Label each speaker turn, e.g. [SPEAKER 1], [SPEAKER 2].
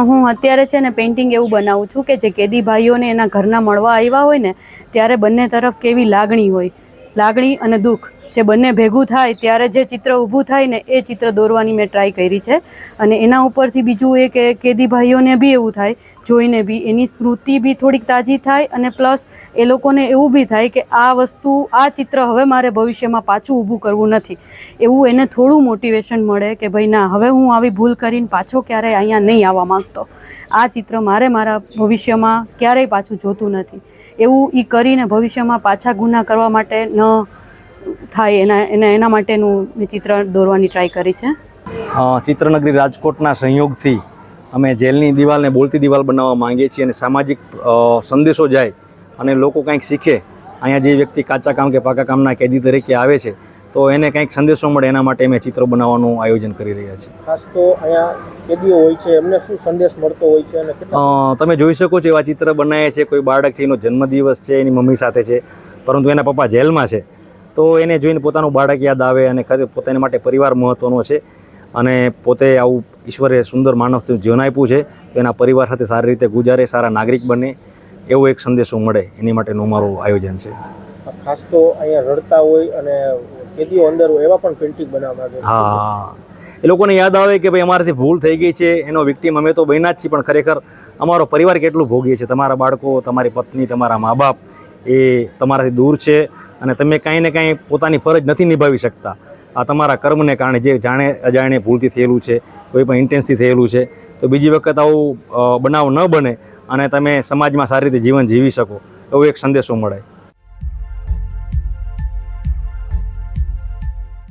[SPEAKER 1] હું અત્યારે છે ને પેઇન્ટિંગ એવું બનાવું છું કે જે કેદી ભાઈઓને એના ઘરના મળવા આવ્યા હોય ને ત્યારે બંને તરફ કેવી લાગણી હોય, લાગણી અને દુઃખ જે બંને ભેગું થાય ત્યારે જે ચિત્ર ઊભું થાય ને એ ચિત્ર દોરવાની મેં ટ્રાય કરી છે. અને એના ઉપરથી બીજું એ કે કેદી ભાઈઓને બી એવું થાય જોઈને બી એની સ્મૃતિ બી થોડીક તાજી થાય અને પ્લસ એ લોકોને એવું બી થાય કે આ વસ્તુ, આ ચિત્ર હવે મારે ભવિષ્યમાં પાછું ઊભું કરવું નથી. એવું એને થોડું મોટિવેશન મળે કે ભાઈ ના, હવે હું આવી ભૂલ કરીને પાછો ક્યારેય અહીંયા નહીં આવવા માંગતો. આ ચિત્ર મારે મારા ભવિષ્યમાં ક્યારેય પાછું જોતું નથી. એવું એ કરીને ભવિષ્યમાં પાછા ગુના કરવા માટે ન થાય એના માટેનું મેં ચિત્ર દોરવાની ટ્રાય કરી છે.
[SPEAKER 2] ચિત્રનગરી રાજકોટના સંયોગથી અમે જેલની દિવાલને બોલતી દિવાલ બનાવવા માંગીએ છીએ અને સામાજિક સંદેશો જાય અને લોકો કંઈક શીખે. અહીંયા જે વ્યક્તિ કાચા કામ કે પાકા કામના કેદી તરીકે આવે છે તો એને કંઈક સંદેશો મળે, એના માટે અમે ચિત્ર બનાવવાનું આયોજન કરી રહ્યા છીએ.
[SPEAKER 3] ખાસ તો અહીંયા કેદીઓ હોય છે, એમને શું સંદેશ મળતો હોય છે? અને
[SPEAKER 2] તમે જોઈ શકો છો એવા ચિત્ર બનાવે છે. કોઈ બાળક છે, એનો જન્મદિવસ છે, એની મમ્મી સાથે છે, પરંતુ એના પપ્પા જેલમાં છે, તો એને જોઈને પોતાનું બાળક યાદ આવે અને પોતાની માટે પરિવાર મહત્ત્વનો છે. અને પોતે આવું ઈશ્વરે સુંદર માનવ જીવન આપ્યું છે, તો એના પરિવાર સાથે સારી રીતે ગુજારે, સારા નાગરિક બને, એવો એક સંદેશો મળે, એની માટેનું અમારું આયોજન છે.
[SPEAKER 3] ખાસ તો અહીંયા રડતા હોય અને કેદીઓ અંદર હોય એવા પણ પેઇન્ટિંગ બનાવવામાં આવે છે.
[SPEAKER 2] હા, એ લોકોને યાદ આવે કે ભાઈ અમારાથી ભૂલ થઈ ગઈ છે, એનો વિક્ટીમ અમે તો બન્યા જ છીએ, પણ ખરેખર અમારો પરિવાર કેટલું ભોગીએ છે. તમારા બાળકો, તમારી પત્ની, તમારા મા બાપ એ તમારાથી દૂર છે અને તમે કાંઈ ને કાંઈ પોતાની ફરજ નથી નિભાવી શકતા. આ તમારા કર્મને કારણે, જે જાણે અજાણે ભૂલથી થયેલું છે, કોઈ પણ ઇન્ટેન્સથી થયેલું છે, તો બીજી વખત આવું બનાવ ન બને અને તમે સમાજમાં સારી રીતે જીવન જીવી શકો, એવો એક સંદેશો મળે.